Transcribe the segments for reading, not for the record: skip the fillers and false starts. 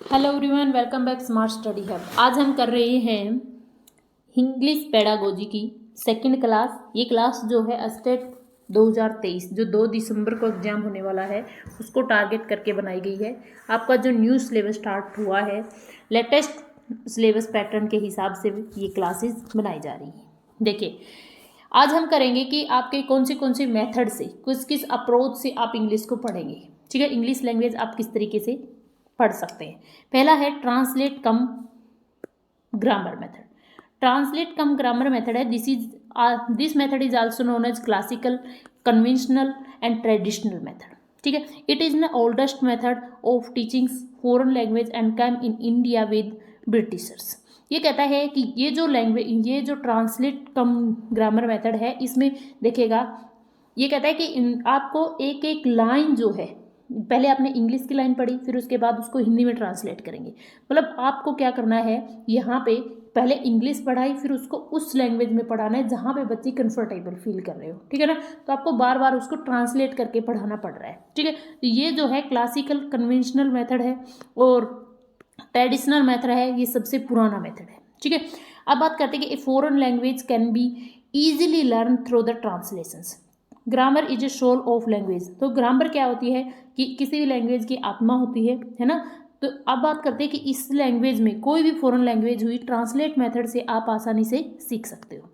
Hello everyone, welcome back smart study hub. आज हम कर रहे हैं इंग्लिश पेडागोजी की सेकंड क्लास। ये क्लास जो है स्टेट 2023 जो 2 दिसंबर को एग्जाम होने वाला है उसको टारगेट करके बनाई गई है। आपका जो न्यू सिलेबस स्टार्ट हुआ है लेटेस्ट सिलेबस पैटर्न के हिसाब से ये क्लासेस बनाई जा रही हैं। देखिए, आज हम करेंगे कि आपके कौन सी मेथड से किस किस अप्रोच से आप इंग्लिश को पढ़ेंगे। ठीक है, इंग्लिश लैंग्वेज आप किस तरीके से पढ़ सकते हैं। पहला है translate cum grammar method. Translate cum grammar method है this method is also known as classical, conventional and traditional method. ठीक है, it is the oldest method of teaching foreign language and come in India with Britishers. ये कहता है कि ये जो translate cum grammar method है, इसमें देखिएगा, ये कहता है कि आपको एक एक लाइन जो है, पहले आपने इंग्लिश की लाइन पढ़ी, फिर उसके बाद उसको हिंदी में ट्रांसलेट करेंगे। मतलब आपको क्या करना है, यहाँ पे पहले इंग्लिश पढ़ाई, फिर उसको उस लैंग्वेज में पढ़ाना है जहाँ पे बच्चे कंफर्टेबल फील कर रहे हो। ठीक है ना, तो आपको बार बार उसको ट्रांसलेट करके पढ़ाना पड़ रहा है। ठीक है, तो ये जो है क्लासिकल कन्वेंशनल मेथड है और ट्रेडिशनल मेथड है, ये सबसे पुराना मेथड है। ठीक है, अब बात करते हैं कि foreign language can be easily learn through the translations. Grammar is a soul of language. तो ग्रामर क्या होती है कि किसी भी लैंग्वेज की आत्मा होती है ना। तो अब बात करते हैं कि इस लैंग्वेज में कोई भी फॉरेन लैंग्वेज हुई, ट्रांसलेट मेथड से आप आसानी से सीख सकते हो।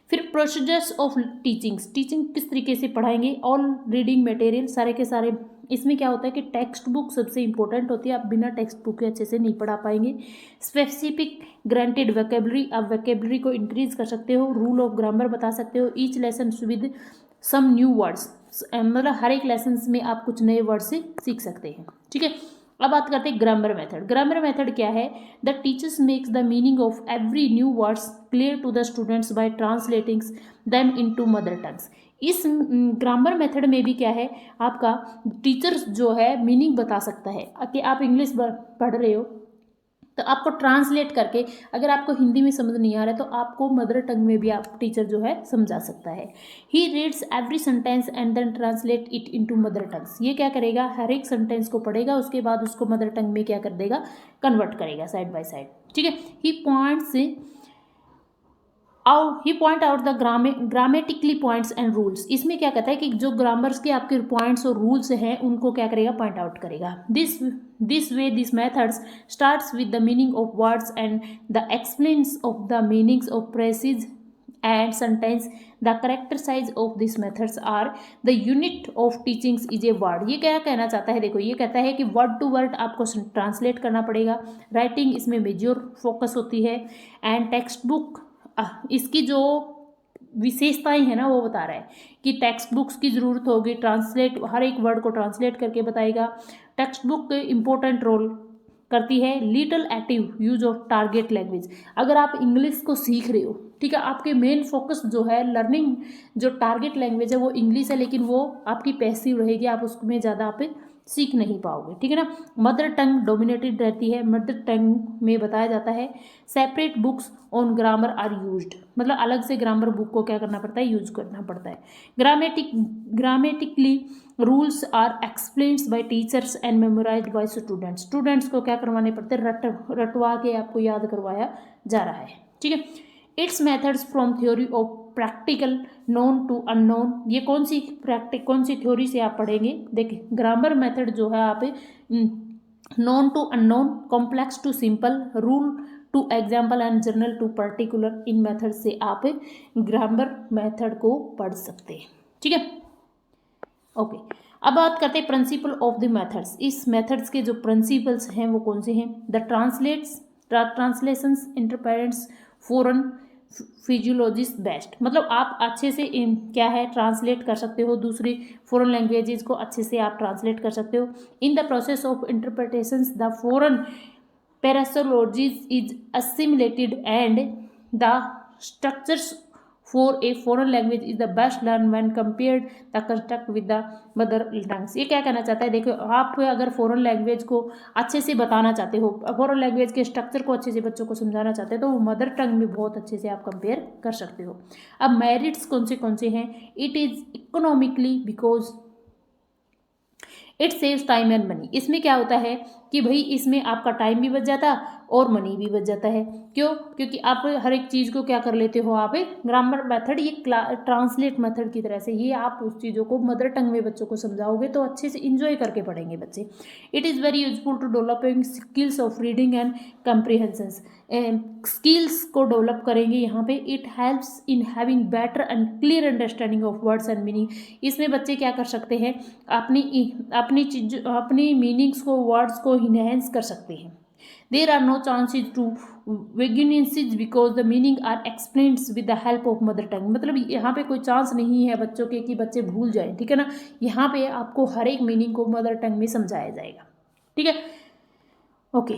फिर प्रोसीजर्स ऑफ टीचिंग किस तरीके से पढ़ाएंगे। ऑल रीडिंग मटेरियल, सारे के सारे। इसमें क्या होता है कि टेक्स्ट बुक सबसे इंपॉर्टेंट होती है, आप बिना टेक्स्ट बुक के अच्छे से नहीं पढ़ा पाएंगे। स्पेसिफिक ग्रांटेड वोकेबलरी, आप वोकेबलरी को इंक्रीज कर सकते हो। रूल ऑफ ग्रामर बता सकते हो। Each lesson with some new words, मतलब हर एक लेसन में आप कुछ नए वर्ड से सीख सकते हैं। ठीक है, अब बात करते हैं ग्रामर मेथड। ग्रामर मेथड क्या है? The teachers makes the meaning of every new words clear to the students by translating them into mother tongues. इस ग्रामर मेथड में भी क्या है, आपका टीचर्स जो है मीनिंग बता सकता है कि आप इंग्लिश पढ़ रहे हो तो आपको ट्रांसलेट करके, अगर आपको हिंदी में समझ नहीं आ रहा है तो आपको मदर टंग में भी आप टीचर जो है समझा सकता है। He reads every sentence and then translate it into mother tongues. ये क्या करेगा, हर एक सेंटेंस को पढ़ेगा, उसके बाद उसको मदर टंग में क्या कर देगा, कन्वर्ट करेगा साइड बाय साइड। ठीक है, he point out the grammatically points and rules. इसमें क्या कहता है कि जो ग्रामर्स के आपके पॉइंट्स और रूल्स हैं उनको क्या करेगा, पॉइंट आउट करेगा। This methods starts with the meaning of words and the explains of the meanings of phrases and sentence. The character size of this methods are the unit of teachings is a word. ये क्या कहना चाहता है, देखो, ये कहता है कि वर्ड टू वर्ड आपको ट्रांसलेट करना पड़ेगा। राइटिंग इसमें मेजर फोकस होती है। एंड टेक्स्ट बुक, इसकी जो विशेषताएं हैं ना वो बता रहा है कि टेक्स्ट बुक्स की ज़रूरत होगी, ट्रांसलेट हर एक वर्ड को ट्रांसलेट करके बताएगा। टेक्स्ट बुक इंपॉर्टेंट रोल करती है। Little active use of target language. अगर आप इंग्लिश को सीख रहे हो, ठीक है, आपके मेन फोकस जो है लर्निंग, जो टारगेट लैंग्वेज है वो इंग्लिश है, लेकिन वो आपकी पैसिव रहेगी, आप उसमें ज़्यादा आप सीख नहीं पाओगे। ठीक है ना। मदर टंग डोमिनेटेड रहती है। मदर टंग में बताया जाता है separate books on grammar are used, मतलब अलग से ग्रामर बुक को क्या करना पड़ता है, यूज करना पड़ता है। Grammatically rules are explained by teachers and memorized by students को क्या करवाने पड़ते हैं, रटवा के आपको याद करवाया जा रहा है। ठीक है, it's methods from theory of practical known to unknown. ये कौन सी थ्योरी से आप पढ़ेंगे, देखिए, ग्रामर मेथड जो है आप known to unknown, complex to simple, rule to example and general to particular. इन मेथड से आप ग्रामर मेथड को पढ़ सकते हैं। ठीक है, ओके। अब बात करते हैं प्रिंसिपल ऑफ द मेथड्स। इस मेथड्स के जो प्रिंसिपल्स हैं वो कौन से हैं। The translations interprets foreign physiologist best, मतलब आप अच्छे से क्या है ट्रांसलेट कर सकते हो, दूसरी फॉरेन लैंग्वेजेस को अच्छे से आप ट्रांसलेट कर सकते हो। In the process of interpretations the foreign phraseologies is assimilated and the structures for a foreign language is the best learn when compared the construct with the mother tongues. ये क्या कहना चाहता है, देखो, आप अगर फॉरेन लैंग्वेज को अच्छे से बताना चाहते हो, फॉरेन लैंग्वेज के स्ट्रक्चर को अच्छे से बच्चों को समझाना चाहते हो, तो वो मदर टंग में बहुत अच्छे से आप कंपेयर कर सकते हो। अब मेरिट्स कौन से हैं। It is economically because it saves time and money. इसमें क्या होता है कि भाई इसमें आपका टाइम भी बच जाता और मनी भी बच जाता है। क्यों? क्योंकि आप हर एक चीज़ को क्या कर लेते हो, आप एक ग्रामर मेथड, ये ट्रांसलेट मेथड की तरह से ये आप उस चीज़ों को मदर टंग में बच्चों को समझाओगे तो अच्छे से इंजॉय करके पढ़ेंगे बच्चे। It is very useful to developing skills of reading and comprehensions. Skills को डेवलप करेंगे यहाँ पे। It helps in having better and clear understanding of words and meaning. इसमें बच्चे क्या कर सकते हैं, अपनी मीनिंग्स को, वर्ड्स को इनहेंस कर सकते हैं। There are no chances to vaguencies because the meaning are explained with the help of mother tongue। मतलब यहाँ पे कोई चांस नहीं है बच्चों के कि बच्चे भूल जाएं, ठीक है ना। यहाँ पे आपको हर एक मीनिंग को मदर टंग में समझाया जाएगा, ठीक है। ओके,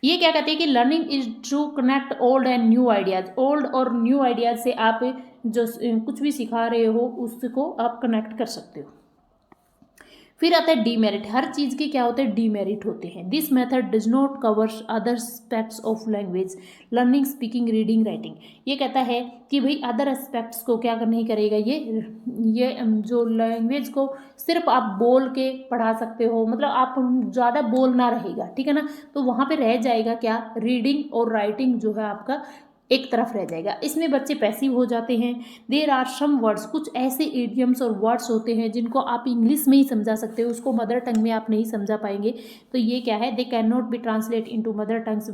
ये क्या कहते हैं कि learning is to connect old and new ideas. Old और न्यू आइडियाज से आप जो कुछ भी सिखा रहे हो उसको आप कनेक्ट कर सकते हो। फिर आता है डीमेरिट। हर चीज़ के क्या होते हैं, डीमेरिट होते हैं। This method does not cover other aspects of language learning, speaking, reading, writing. ये कहता है कि भाई अदर एस्पेक्ट्स को क्या नहीं करेगा, ये जो लैंग्वेज को सिर्फ आप बोल के पढ़ा सकते हो, मतलब आप ज़्यादा बोलना रहेगा, ठीक है ना। तो वहाँ पे रह जाएगा क्या, रीडिंग और राइटिंग जो है आपका एक तरफ रह जाएगा। इसमें बच्चे पैसिव हो जाते हैं। देयर आर सम वर्ड्स, कुछ ऐसे इडियम्स और वर्ड्स होते हैं जिनको आप इंग्लिश में ही समझा सकते हो, उसको मदर टंग में आप नहीं समझा पाएंगे। तो ये क्या है, they can not be translate into mother tongues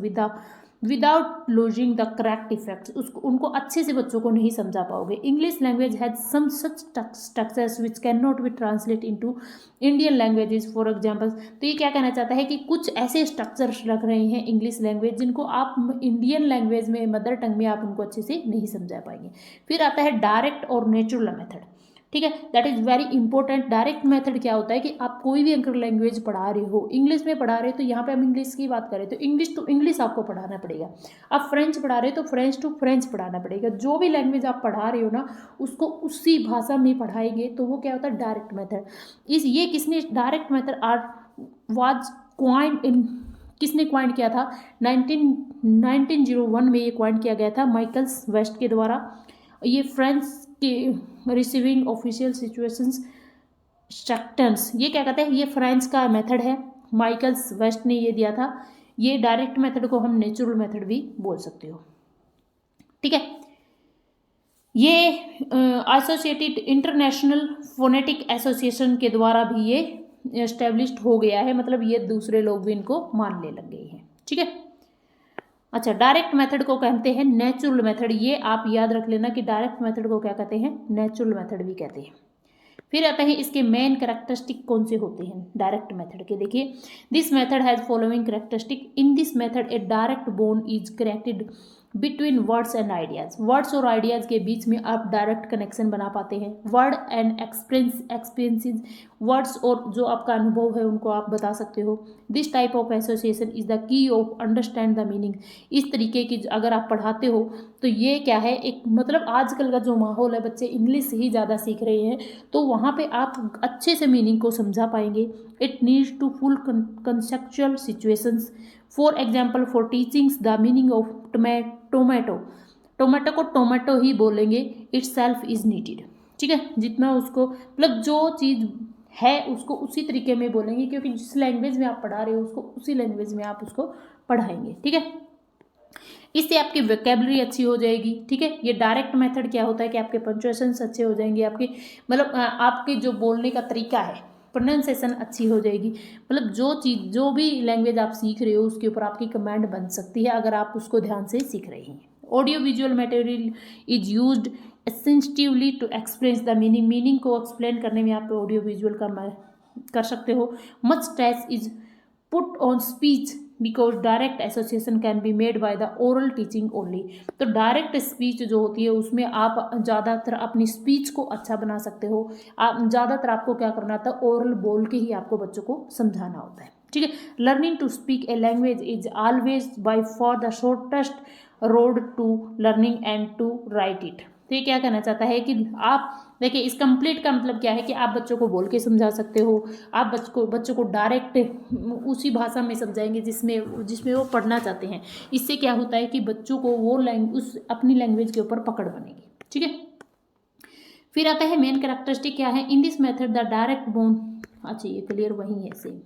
without losing the correct effects. उसको उनको अच्छे से बच्चों को नहीं समझा पाओगे। English language has some such structures which can not be translate into Indian languages for example. तो ये क्या कहना चाहता है कि कुछ ऐसे स्ट्रक्चर्स रख रहे हैं इंग्लिश लैंग्वेज जिनको आप इंडियन लैंग्वेज में, मदर टंग में आप उनको अच्छे से नहीं समझा पाएंगे। फिर आता है डायरेक्ट और नेचुरल मेथड, ठीक है। That is very important. Direct method क्या होता है कि आप कोई भी अगर लैंग्वेज पढ़ा रहे हो, इंग्लिश में पढ़ा रहे हो तो यहाँ पे हम इंग्लिश की बात करें तो इंग्लिश टू इंग्लिश आपको पढ़ाना पड़ेगा। आप फ्रेंच पढ़ा रहे हो तो फ्रेंच टू फ्रेंच पढ़ाना पड़ेगा। जो भी लैंग्वेज आप पढ़ा रहे हो ना उसको उसी भाषा में पढ़ाएंगे, तो वो क्या होता है, डायरेक्ट मेथड। ये किसने डायरेक्ट मेथड वाज क्वाइंड इन, किसने क्वाइंट किया था, 1901 में ये क्वाइंट किया गया था माइकल्स वेस्ट के द्वारा। ये फ्रेंच के रिसीविंग ऑफिशियल सिचुएशंस स्ट्रक्टन्स, ये क्या कहते हैं, ये फ्रेंच का मेथड है, माइकल्स वेस्ट ने ये दिया था। ये डायरेक्ट मेथड को हम नेचुरल मेथड भी बोल सकते हो, ठीक है। ये एसोसिएटेड इंटरनेशनल फोनेटिक एसोसिएशन के द्वारा भी ये एस्टेब्लिश्ड हो गया है, मतलब ये दूसरे लोग भी इनको मानने लग गए हैं, ठीक है। अच्छा, डायरेक्ट मेथड को कहते हैं नेचुरल मेथड। ये आप याद रख लेना कि डायरेक्ट मेथड को क्या कहते हैं, नेचुरल मेथड भी कहते हैं। फिर आता है इसके मेन कैरेक्टरिस्टिक कौन से होते हैं डायरेक्ट मेथड के, देखिए। This method has following characteristic. In this method A direct bond is created between words and ideas. Words और आइडियाज़ के बीच में आप डायरेक्ट कनेक्शन बना पाते हैं। वर्ड एंड एक्सपीरियंसेस, वर्ड्स और जो आपका अनुभव है उनको आप बता सकते हो। This type of association is the key of understand the meaning. इस तरीके की अगर आप पढ़ाते हो तो ये क्या है, एक मतलब आजकल का जो माहौल है, बच्चे इंग्लिश ही ज़्यादा सीख रहे हैं, तो वहाँ पे आप अच्छे से मीनिंग को समझा पाएंगे। It needs to full conceptual situations. For example, for teachings the meaning of tomato, tomato को टोमेटो ही बोलेंगे, इट सेल्फ इज नीडेड, ठीक है। जितना उसको मतलब जो चीज़ है उसको उसी तरीके में बोलेंगे, क्योंकि जिस लैंग्वेज में आप पढ़ा रहे हो उसको उसी लैंग्वेज में आप उसको पढ़ाएंगे, ठीक है। इससे आपकी वोकैबुलरी अच्छी हो जाएगी, ठीक है। ये डायरेक्ट मेथड क्या होता है कि आपके पंक्चुएशंस अच्छे हो जाएंगे, आपकी मतलब आपके जो बोलने का तरीका है, प्रोनाउंसिएशन अच्छी हो जाएगी। मतलब जो भी लैंग्वेज आप सीख रहे हो उसके ऊपर आपकी कमांड बन सकती है अगर आप उसको ध्यान से सीख रहे हैं। Audio visual material is used extensively to explain the meaning. Meaning को एक्सप्लेन करने में आप ऑडियो विजुअल का कर सकते हो। Much stress is put on speech because direct association can be made by the oral teaching only. तो direct speech जो होती है उसमें आप ज़्यादातर अपनी स्पीच को अच्छा बना सकते हो। आप ज़्यादातर आपको क्या करना होता है, ओरल बोल के ही आपको बच्चों को समझाना होता है, ठीक है। Learning to speak a language is always by for the shortest road to learning and to write it. तो ये क्या कहना चाहता है कि आप देखिए, इस कंप्लीट का मतलब क्या है कि आप बच्चों को बोल के समझा सकते हो, आप बच्चों को डायरेक्ट उसी भाषा में समझाएंगे जिसमें वो पढ़ना चाहते हैं। इससे क्या होता है कि बच्चों को वो उस अपनी लैंग्वेज के ऊपर पकड़ बनेगी, ठीक है। फिर आता है मेन कैरेक्टरिस्टिक क्या है इन this method the direct bond. अच्छा, ये क्लियर वही है सेम।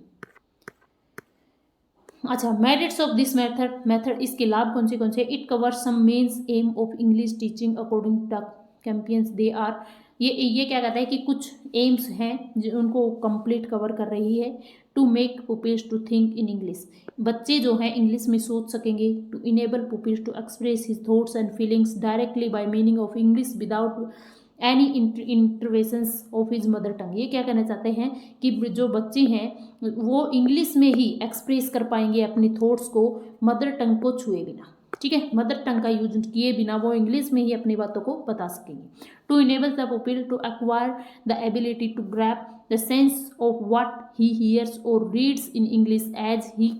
अच्छा, मेरिट्स ऑफ दिस मेथड इसके लाभ कौन से it cover some mains aim of English teaching according to Campions they are, ये क्या कहता है कि कुछ एम्स हैं जो उनको कंप्लीट कवर कर रही है। To make pupils to think in English, बच्चे जो हैं इंग्लिश में सोच सकेंगे। To enable pupils to express his thoughts and feelings directly by meaning of English without any interventions of his mother tongue, ये क्या कहना चाहते हैं कि जो बच्चे हैं वो इंग्लिश में ही एक्सप्रेस कर पाएंगे अपनी थॉट्स को मदर टंग को छुए बिना, ठीक है, मदर टंग का यूज किए बिना वो इंग्लिश में ही अपनी बातों को बता सकेंगे। To enable the people to acquire the ability to grab the sense of what he hears और reads in English as he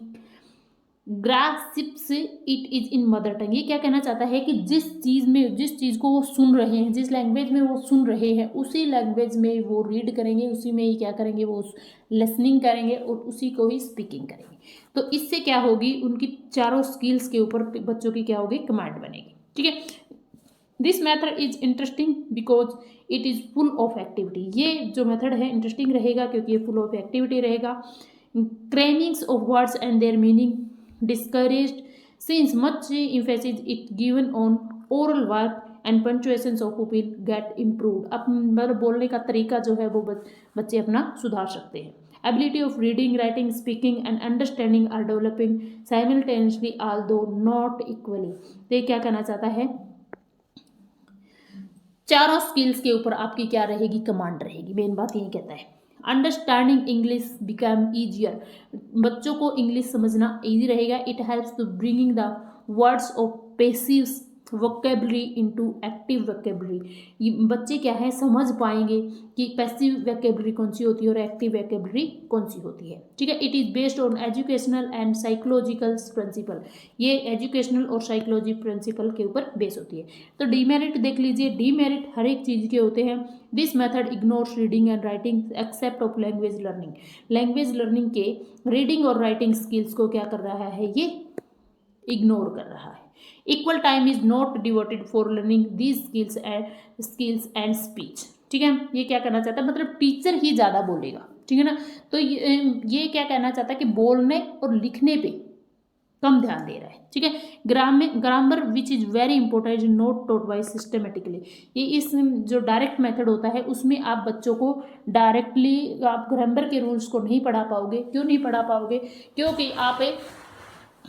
grasps it is in mother tongue, ये क्या कहना चाहता है कि जिस चीज़ को वो सुन रहे हैं, जिस लैंग्वेज में वो सुन रहे हैं उसी लैंग्वेज में वो रीड करेंगे, उसी में ही क्या करेंगे वो लिसनिंग करेंगे और उसी को ही स्पीकिंग करेंगे। तो इससे क्या होगी, उनकी चारों स्किल्स के ऊपर बच्चों की क्या होगी, कमांड बनेगी, ठीक है। This method is interesting because it is full of activity, ये जो मेथड है इंटरेस्टिंग रहेगा क्योंकि ये फुल ऑफ एक्टिविटी रहेगा। Crammings of words and their meaning discouraged since much emphasis it given on oral work and punctuations of pupil get improved, अब मतलब बोलने का तरीका जो है वो बच्चे अपना सुधार सकते हैं। ability of reading, writing, speaking and understanding are developing simultaneously although not equally, तो ये क्या कहना चाहता है, चारों स्किल्स के ऊपर आपकी क्या रहेगी, कमांड रहेगी, मेन बात यही कहता है। अंडरस्टैंडिंग इंग्लिश बिकम ईजियर, बच्चों को इंग्लिश समझना ईजी रहेगा। It helps to bringing the words of passive vocabulary into active vocabulary, ये बच्चे क्या है समझ पाएंगे कि पैसिव वोकेबलरी कौन सी होती है और एक्टिव वोकेबलरी कौन सी होती है, ठीक है। It is based on educational and psychological principle, ये एजुकेशनल और साइकोलॉजी प्रिंसिपल के ऊपर बेस होती है। तो डीमेरिट देख लीजिए, डीमेरिट हर एक चीज़ के होते हैं। This method ignores reading and writing except of language learning, language learning के रीडिंग और राइटिंग स्किल्स को क्या कर रहा है, ये इग्नोर कर रहा है। Equal time is not devoted for learning these skills and speech, ठीक है। ये क्या करना चाहता है, मतलब टीचर ही ज़्यादा बोलेगा, ठीक है ना। तो ये क्या कहना चाहता है कि बोलने और लिखने पे कम ध्यान दे रहा है, ठीक है। Grammar which is very important is not taught by systematically, ये इस जो डायरेक्ट मेथड होता है उसमें आप बच्चों को डायरेक्टली आप ग्रामर के रूल्स को नहीं पढ़ा पाओगे। क्यों नहीं पढ़ा पाओगे, क्योंकि आप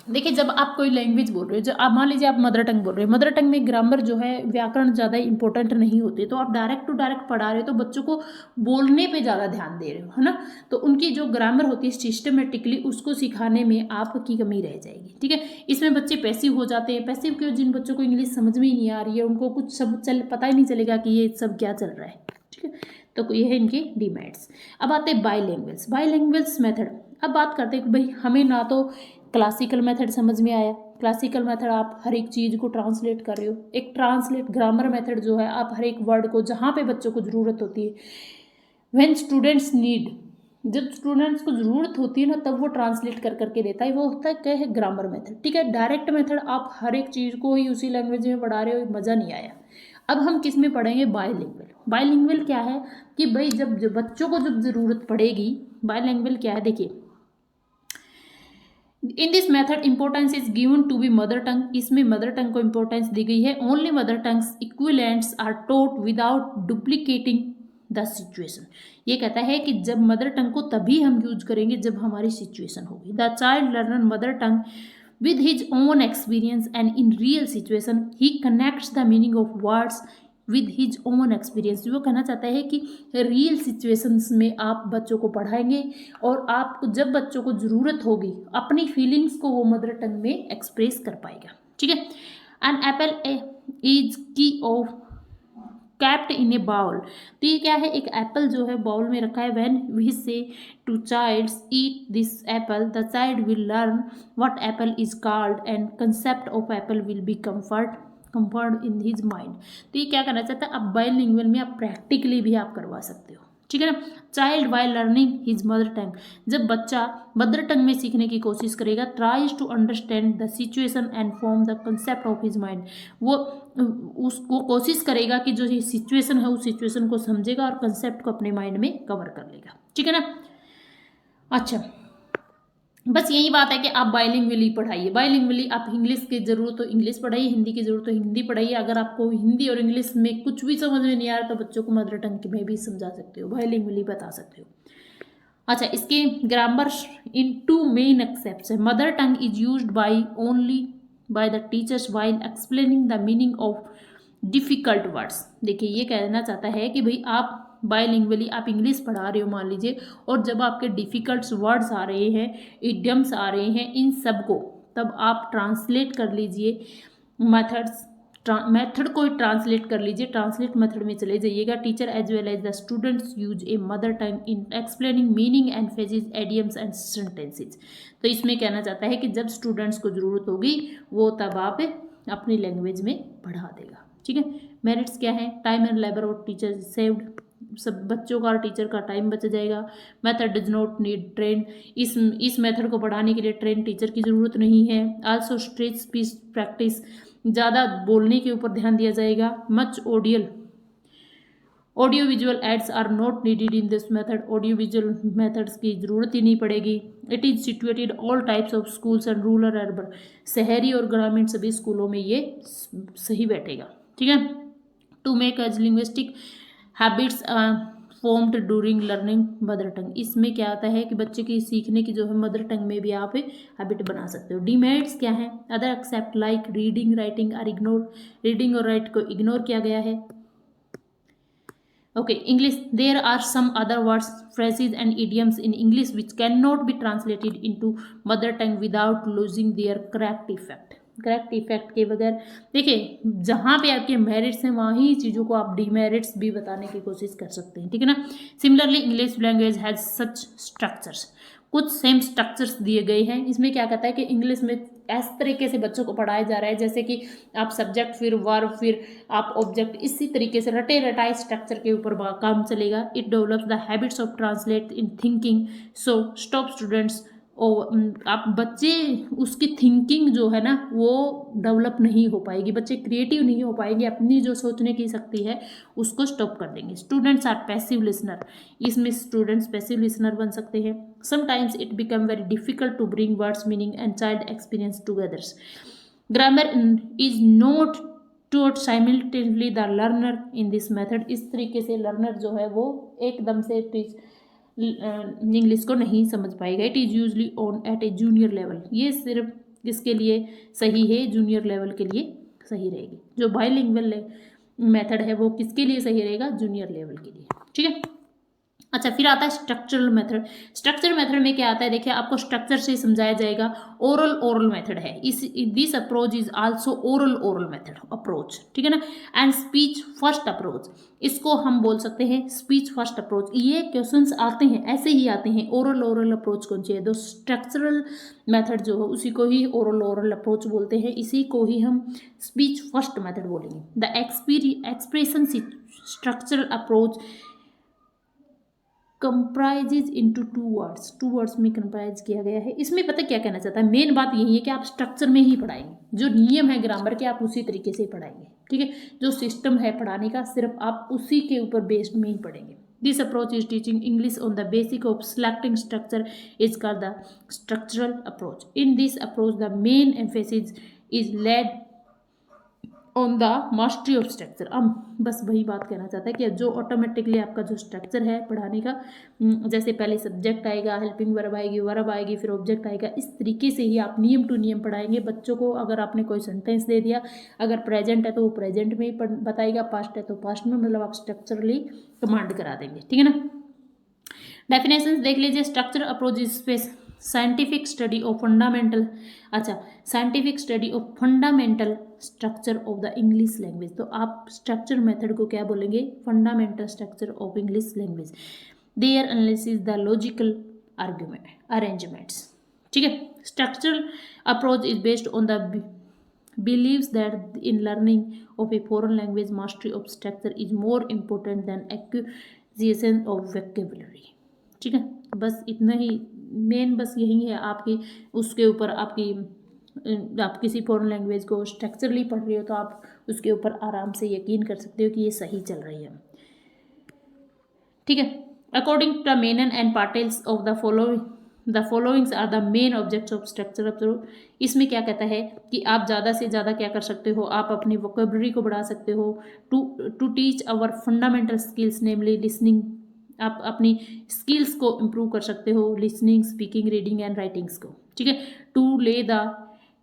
देखिए जब आप कोई लैंग्वेज बोल रहे हो, जब आप मान लीजिए आप मदर टंग बोल रहे हो, मदर टंग में ग्रामर जो है व्याकरण ज़्यादा इंपॉर्टेंट नहीं होती, तो आप डायरेक्ट टू डायरेक्ट पढ़ा रहे हो तो बच्चों को बोलने पे ज़्यादा ध्यान दे रहे हो, है ना। तो उनकी जो ग्रामर होती है सिस्टमेटिकली उसको सिखाने में आपकी कमी रह जाएगी, ठीक है। इसमें बच्चे पैसिव हो जाते हैं। पैसिव क्यों, जिन बच्चों को इंग्लिश समझ में ही नहीं आ रही है उनको कुछ सब पता ही नहीं चलेगा कि ये सब क्या चल रहा है, ठीक है। तो ये है इनके डीमेरिट्स। अब आते हैं बाईलैंग्वेज मेथड। अब बात करते हैं कि भाई हमें ना तो क्लासिकल मेथड समझ में आया, क्लासिकल मेथड आप हर एक चीज़ को ट्रांसलेट कर रहे हो, एक ट्रांसलेट ग्रामर मेथड जो है आप हर एक वर्ड को जहाँ पे बच्चों को ज़रूरत होती है, व्हेन स्टूडेंट्स नीड, जब स्टूडेंट्स को ज़रूरत होती है ना तब वो ट्रांसलेट कर करके देता है, वो होता है क्या है, ग्रामर मेथड, ठीक है। डायरेक्ट मेथड आप हर एक चीज़ को ही उसी लैंग्वेज में पढ़ा रहे हो, मज़ा नहीं आया। अब हम किस में पढ़ेंगे, बाईलिंगुअल क्या है कि भाई जब बच्चों को जब ज़रूरत पड़ेगी, बाईलिंगुअल क्या है देखिए, in this method importance is given to be mother tongue, इसमें मदर टंग को इंपॉर्टेंस दी गई है। Only mother tongues equivalents are taught without duplicating the situation, ये कहता है कि जब मदर टंग को तभी हम यूज करेंगे जब हमारी सिचुएशन होगी। The child learner mother tongue with his own experience and in real situation he connects the meaning of words with his own experience, वो कहना चाहता है कि रियल सिचुएशंस में आप बच्चों को पढ़ाएंगे और आपको जब बच्चों को ज़रूरत होगी अपनी फीलिंग्स को वो मदर टंग में एक्सप्रेस कर पाएगा, ठीक है। एन एप्पल इज की of kept in a bowl, तो ये क्या है, एक एप्पल जो है बाउल में रखा है। When we say to childs eat this apple the child will learn what apple is called and concept of apple will be comfort in his mind. तो ये क्या करना चाहता है, अब बाइलिंगुअल में आप प्रैक्टिकली भी आप करवा सकते हो, ठीक है ना। Child while learning his mother tongue, जब बच्चा मदर टंग में सीखने की कोशिश करेगा, tries to understand the situation and form the concept of his mind, वो उसको कोशिश करेगा कि जो ये सिचुएशन है उस सिचुएशन को समझेगा और कंसेप्ट को अपने माइंड में कवर कर लेगा, ठीक है ना। अच्छा, बस यही बात है कि आप बाइलिंगुअली पढ़ाइए, बाइलिंगुअली आप इंग्लिश की ज़रूरत तो इंग्लिश पढ़ाइए, हिंदी की ज़रूरत तो हिंदी पढ़ाइए। अगर आपको हिंदी और इंग्लिश में कुछ भी समझ में नहीं आ रहा तो बच्चों को मदर टंग में भी समझा सकते हो, बाइलिंगुअली बता सकते हो। अच्छा, इसके grammar in two main accepts है। Mother tongue is used by only by the teachers while explaining the meaning of difficult words. देखिए ये कहना चाहता है कि भाई आप बायलिंगुअली आप इंग्लिश पढ़ा रहे हो मान लीजिए, और जब आपके डिफ़िकल्ट वर्ड्स आ रहे हैं, इडियम्स आ रहे हैं, इन सब को तब आप ट्रांसलेट कर लीजिए, मेथड को ट्रांसलेट कर लीजिए, ट्रांसलेट मेथड में चले जाइएगा। Teacher as well as the students use a mother tongue in explaining meaning and phrases, idioms and sentences. तो इसमें कहना चाहता है कि जब स्टूडेंट्स को ज़रूरत होगी वो तब आप अपनी लैंग्वेज में पढ़ा देगा। ठीक है। मेरिट्स क्या है? टाइम एंड लेबर और टीचर सेव्ड, सब बच्चों का और टीचर का टाइम बच जाएगा। Method does not need train, इस मेथड को पढ़ाने के लिए ट्रेन टीचर की ज़रूरत नहीं है। आल्सो स्ट्रेच स्पीच प्रैक्टिस, ज़्यादा बोलने के ऊपर ध्यान दिया जाएगा। Much audio visual aids are not needed in this method, audio visual methods की ज़रूरत ही नहीं पड़ेगी। It is situated all types of schools and rural urban, शहरी और ग्रामीण सभी स्कूलों में ये सही बैठेगा। ठीक है। To make as linguistic habits formed during learning mother tongue, इसमें क्या आता है कि बच्चे की सीखने की जो है मदर टंग में भी आप हैबिट बना सकते हो। डिमेरिट्स क्या है? Other except like reading writing are ignore, reading और राइट को इग्नोर किया गया है। Okay, English. There are some other words, phrases, and idioms in English which cannot be translated into mother tongue without losing their correct effect. Correct effect के बगैर, देखिए जहाँ पे आपके मेरिट्स हैं वहीं चीज़ों को आप डिमेरिट्स भी बताने की कोशिश कर सकते हैं। ठीक है ना। Similarly English language has such structures, कुछ सेम स्ट्रक्चर्स दिए गए हैं। इसमें क्या कहता है कि इंग्लिश में इस तरीके से बच्चों को पढ़ाया जा रहा है जैसे कि आप सब्जेक्ट फिर वर्ब फिर आप ऑब्जेक्ट, इसी तरीके से रटे रटाए स्ट्रक्चर के ऊपर काम चलेगा। It develops the habits of translate in thinking, so stop students, आप बच्चे उसकी थिंकिंग जो है ना वो डेवलप नहीं हो पाएगी, बच्चे क्रिएटिव नहीं हो पाएंगे, अपनी जो सोचने की शक्ति है उसको स्टॉप कर देंगे। स्टूडेंट्स आर पैसिव लिसनर, इसमें स्टूडेंट्स पैसिव लिसनर बन सकते हैं। Sometimes it become very difficult to bring words meaning and child experience together. Grammar is not taught simultaneously the learner in this method, इस तरीके से learner जो है वो एकदम से इंग्लिश को नहीं समझ पाएगा। It is usually on at a junior level, ये सिर्फ किसके लिए सही है? जूनियर लेवल के लिए सही रहेगी। जो बाइलिंगुअल मेथड है वो किसके लिए सही रहेगा? जूनियर लेवल के लिए। ठीक है। अच्छा, फिर आता है स्ट्रक्चरल मेथड। स्ट्रक्चरल मेथड में क्या आता है? देखिए आपको स्ट्रक्चर से समझाया जाएगा। ओरल मेथड है इस, this approach is also oral method approach. ठीक है ना। एंड स्पीच फर्स्ट अप्रोच, इसको हम बोल सकते हैं स्पीच फर्स्ट अप्रोच। ये क्वेश्चंस आते हैं ऐसे ही आते हैं। ओरल अप्रोच कौन सी है? तो स्ट्रक्चरल मेथड जो है उसी को ही ओरल अप्रोच बोलते हैं, इसी को ही हम स्पीच फर्स्ट मेथड बोलेंगे। The expression structural approach comprises into two words में कंप्राइज किया गया है। इसमें पता क्या कहना चाहता है? मेन बात यही है कि आप स्ट्रक्चर में ही पढ़ाएंगे, जो नियम है ग्रामर के आप उसी तरीके से पढ़ाएंगे। ठीक है। जो सिस्टम है पढ़ाने का सिर्फ आप उसी के ऊपर बेस्ड में ही पढ़ेंगे। This approach is teaching English on the basic of selecting structure is called the structural approach. In this approach the main emphasis is laid on the mastery of structure. अब बस वही बात कहना चाहता है कि जो ऑटोमेटिकली आपका जो स्ट्रक्चर है पढ़ाने का, जैसे पहले सब्जेक्ट आएगा, हेल्पिंग वर्ब आएगी, फिर ऑब्जेक्ट आएगा, इस तरीके से ही आप नियम टू नियम पढ़ाएंगे बच्चों को। अगर आपने कोई सेंटेंस दे दिया, अगर प्रेजेंट है तो वो प्रेजेंट में ही बताएगा, पास्ट है तो पास्ट में, मतलब आप स्ट्रक्चरली कमांड करा देंगे। ठीक है ना। डेफिनेशंस देख लीजिए। Structure approach is scientific study of fundamental, अच्छा scientific study of fundamental structure of the English language. तो आप स्ट्रक्चर मेथड को क्या बोलेंगे? Fundamental structure of English language. Their analysis the logical argument arrangements. ठीक है। Structural approach is based on the believes that in learning of a foreign language mastery of structure is more important than acquisition of vocabulary। ठीक है। बस इतना ही main, बस यही है आपकी उसके ऊपर आप किसी फॉरेन लैंग्वेज को स्ट्रक्चरली पढ़ रहे हो तो आप उसके ऊपर आराम से यकीन कर सकते हो कि ये सही चल रही है। ठीक है। According to Menon and Patels of the following the followings are the main objects of structure approach. इसमें क्या कहता है कि आप ज़्यादा से ज़्यादा क्या कर सकते हो, आप अपनी वोकेबलरी को बढ़ा सकते हो to teach our fundamental skills namely listening. आप अपनी स्किल्स को इम्प्रूव कर सकते हो, listening, speaking, reading and writings को, ठीक है। To lay the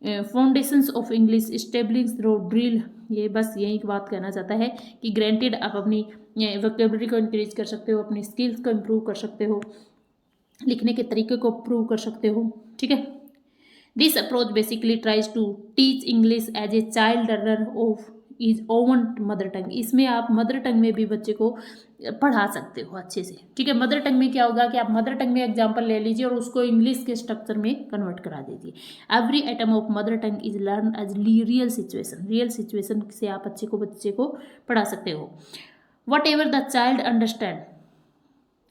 foundations of English stabling through drill. ये बस यही बात कहना चाहता है कि ग्रांटेड आप अपनी वोकेबलरी को इंक्रीज कर सकते हो, अपनी स्किल्स को इम्प्रूव कर सकते हो, लिखने के तरीके को इम्प्रूव कर सकते हो, ठीक है। This approach basically tries to teach English as a child learner of is own mother tongue. इसमें आप मदर टंग में भी बच्चे को पढ़ा सकते हो अच्छे से, ठीक है। मदर टंग में क्या होगा कि आप मदर टंग में एग्जाम्पल ले लीजिए और उसको इंग्लिश के स्ट्रक्चर में कन्वर्ट करा दीजिए। Every item of mother tongue is learn as real situation. Real situation से आप बच्चे को पढ़ा सकते हो। Whatever the child understand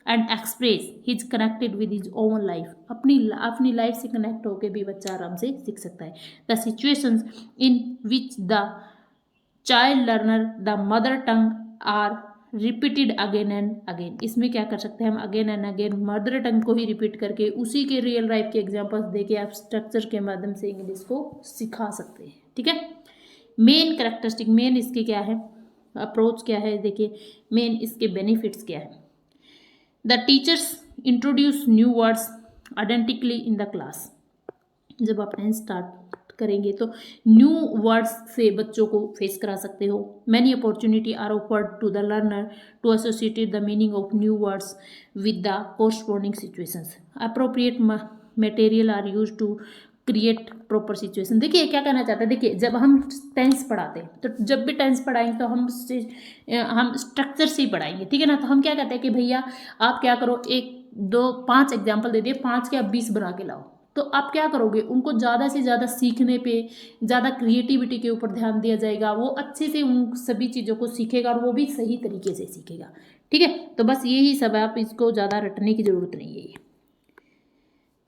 and express his connected with his own life. अपनी लाइफ से कनेक्ट होकर भी बच्चा आराम से सीख सकता है। The situations in which the child learner the mother tongue are repeated again and again. इसमें क्या कर सकते हैं हम, again and again mother tongue को ही रिपीट करके उसी के रियल लाइफ के एग्जांपल्स देके आप स्ट्रक्चर के माध्यम से इंग्लिश को सिखा सकते हैं, ठीक है। मेन कैरेक्टरिस्टिक, मेन इसके क्या है, अप्रोच क्या है, देखिए मेन इसके बेनिफिट्स क्या है। The teachers introduce new words identically in the class. जब आप टेंस स्टार्ट करेंगे तो न्यू वर्ड्स से बच्चों को फेस करा सकते हो। Many opportunity are offered to the learner to associate the meaning of new words with the corresponding situations. Appropriate material are use to create proper situation. देखिए क्या कहना चाहते हैं, देखिए जब हम टेंस पढ़ाते हैं तो जब भी टेंस पढ़ाएंगे तो हम स्ट्रक्चर से ही पढ़ाएंगे, ठीक है ना। तो हम क्या कहते हैं कि भैया आप क्या करो, 1 2 5 एग्जाम्पल दे दिए, 5 के आप 20 बना के लाओ। तो आप क्या करोगे, उनको ज़्यादा से ज़्यादा सीखने पे, ज़्यादा क्रिएटिविटी के ऊपर ध्यान दिया जाएगा। वो अच्छे से उन सभी चीज़ों को सीखेगा और वो भी सही तरीके से सीखेगा, ठीक है। तो बस यही सब है, आप इसको ज़्यादा रटने की ज़रूरत नहीं है।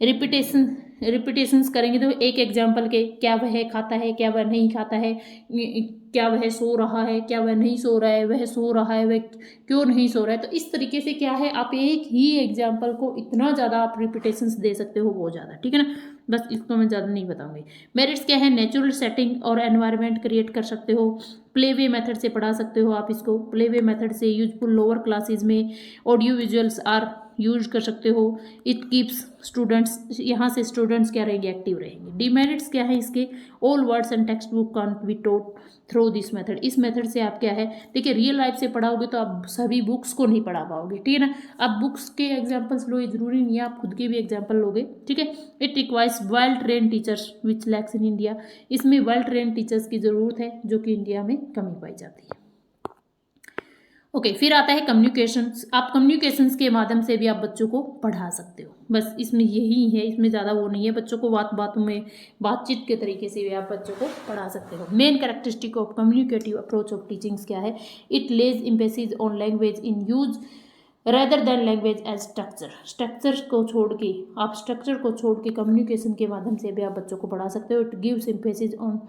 रिपीटेशंस करेंगे तो एक एग्जाम्पल के, क्या वह खाता है, क्या वह नहीं खाता है, क्या वह सो रहा है, क्या वह नहीं सो रहा है, वह सो रहा है, वह क्यों नहीं सो रहा है। तो इस तरीके से क्या है, आप एक ही एग्जाम्पल को इतना ज़्यादा आप रिपीटेशंस दे सकते हो, बहुत ज़्यादा, ठीक है ना। बस इसको मैं ज़्यादा नहीं बताऊंगी। मेरिट्स क्या है, नेचुरल सेटिंग और एनवायरनमेंट क्रिएट कर सकते हो। प्ले वे मेथड से पढ़ा सकते हो आप इसको। प्ले वे मेथड से यूजफुल लोअर क्लासेज में ऑडियो विजुअल्स आर यूज कर सकते हो। इट कीप्स स्टूडेंट्स, यहाँ से स्टूडेंट्स क्या रहेंगे, एक्टिव रहेंगे। डिमेरिट्स क्या है इसके, all words and text book can't be taught through this method. इस मेथड से आप क्या है, देखिए रियल लाइफ से पढ़ाओगे तो आप सभी बुक्स को नहीं पढ़ा पाओगे, ठीक है ना। आप बुक्स के एग्जाम्पल्स लो, ये जरूरी नहीं है आप खुद के भी एग्जाम्पल लोगे, ठीक है। It requires well train teachers which lakhs in India. इसमें वेल ट्रेन टीचर्स की ज़रूरत है जो कि इंडिया में कमी पाई जाती है। ओके, फिर आता है कम्युनिकेशंस। आप कम्युनिकेशंस के माध्यम से भी आप बच्चों को पढ़ा सकते हो। बस इसमें यही है, इसमें ज़्यादा वो नहीं है। बच्चों को बातों में बातचीत के तरीके से भी आप बच्चों को पढ़ा सकते हो। Main characteristic of communicative approach of teachings क्या है, it lays emphasis on language in use rather than language as structure. Structure को छोड़ के कम्युनिकेशन के माध्यम से भी आप बच्चों को पढ़ा सकते हो। It gives emphasis on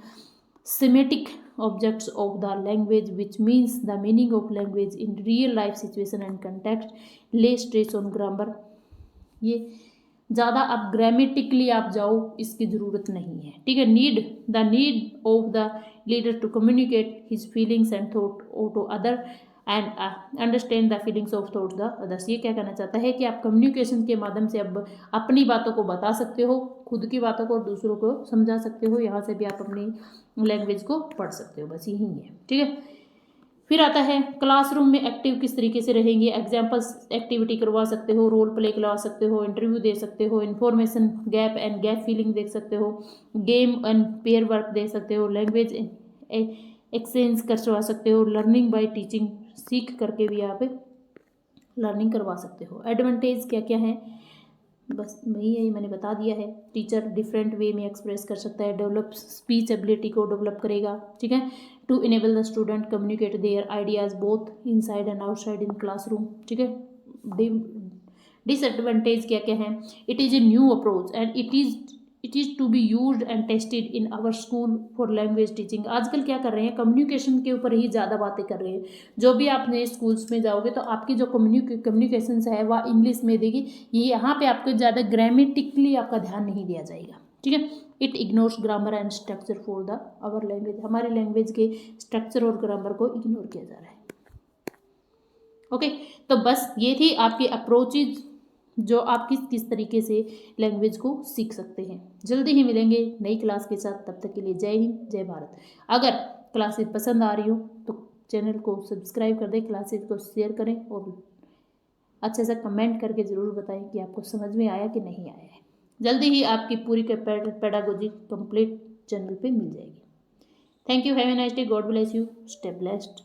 semantic objects of the language, which means the meaning of language in real life situation and context. lay stress on grammar। ये ज़्यादा आप ग्रामेटिकली आप जाओ, इसकी ज़रूरत नहीं है, ठीक है। Need of the leader to communicate his feelings and thought to other and understand the feelings of thought the others. ये क्या कहना चाहता है कि आप कम्युनिकेशन के माध्यम से अब अपनी बातों को बता सकते हो, खुद की बातों को दूसरों को समझा सकते हो। यहाँ से भी आप अपनी लैंग्वेज को पढ़ सकते हो, बस यही है, ठीक है। फिर आता है क्लासरूम में एक्टिव किस तरीके से रहेंगे। एग्जाम्पल्स एक्टिविटी करवा सकते हो, रोल प्ले करवा सकते हो, इंटरव्यू दे सकते हो, information gap and gap filling देख सकते हो, गेम एंड पेयर वर्क दे सकते हो, लैंग्वेज एक्सचेंज करवा सकते हो, लर्निंग बाय टीचिंग, सीख करके भी आप लर्निंग करवा सकते हो। एडवांटेज क्या क्या है, बस वही है, मैंने बता दिया है। टीचर डिफरेंट वे में एक्सप्रेस कर सकता है, डेवलप स्पीच एबिलिटी को डेवलप करेगा, ठीक है। To enable the student communicate their ideas both inside and outside in classroom, ठीक है। डिसएडवांटेज क्या क्या है, it is a new approach and it is it is to be used and tested in our school for language teaching. आजकल क्या कर रहे हैं, कम्युनिकेशन के ऊपर ही ज़्यादा बातें कर रहे हैं। जो भी आप नए स्कूल्स में जाओगे तो आपकी जो कम्युनिकेशन है वह इंग्लिश में देगी। ये यहाँ पे आपको ज़्यादा ग्रामेटिकली आपका ध्यान नहीं दिया जाएगा, ठीक है। It ignores grammar and structure for the our language. हमारे लैंग्वेज के स्ट्रक्चर और ग्रामर को इग्नोर किया जा रहा है। ओके, तो बस ये थी आपकी अप्रोचेज जो आप किस तरीके से लैंग्वेज को सीख सकते हैं। जल्दी ही मिलेंगे नई क्लास के साथ, तब तक के लिए जय हिंद जय भारत। अगर क्लासेस पसंद आ रही हो तो चैनल को सब्सक्राइब कर दें, क्लासेस को शेयर करें और अच्छे से कमेंट करके ज़रूर बताएं कि आपको समझ में आया कि नहीं आया है। जल्दी ही आपकी पूरी पेडागोजी कंप्लीट चैनल पे मिल जाएगी। Thank you, have a nice day, God bless you, stay blessed.